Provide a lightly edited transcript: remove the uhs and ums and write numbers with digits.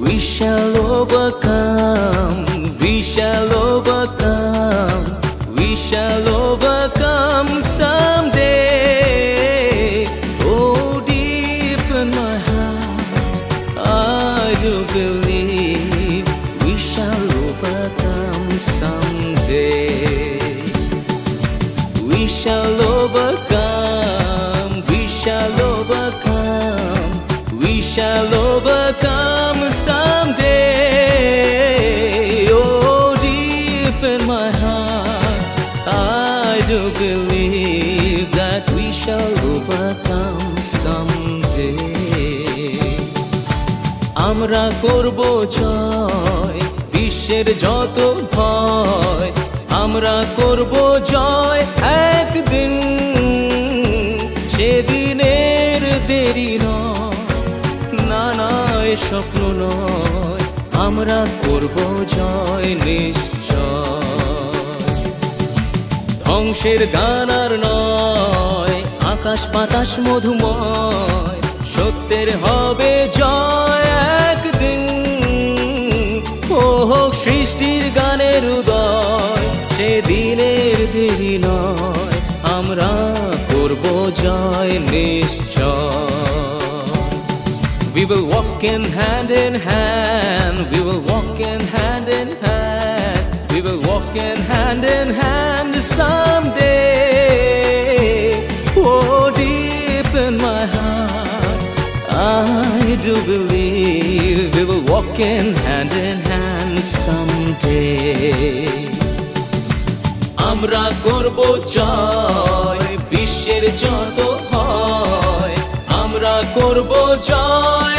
We shall overcome, we shall overcome, we shall overcome someday. Oh, deep in my heart, I do believe we shall overcome someday. We shall overcome, we shall overcome, we shall overcome someday. Oh, deep in my heart, I do believe that we shall overcome someday. আমরা করব জয় বিশ্বের যত ভয়, আমরা করব জয় একদিন, সেদিনের দেরি নয়, না না এ স্বপ্ন নয়, আমরা করব জয় নিশ্চয়। ধ্বংসের গান আর নয়, আকাশ বাতাস মধুময়, সত্যের হবে জয় একদিন। ও হোক সৃষ্টির গানের উদয়, সেদিনের দেরি নয়, আমরা করব জয় নিশ্চয়। We will walk in hand, we will walk in hand, we will walk in hand someday. Oh, deep in my heart, I do believe we will walk in hand someday. আমরা করব জয় বিশ্বের যত হয়, আমরা করব জয়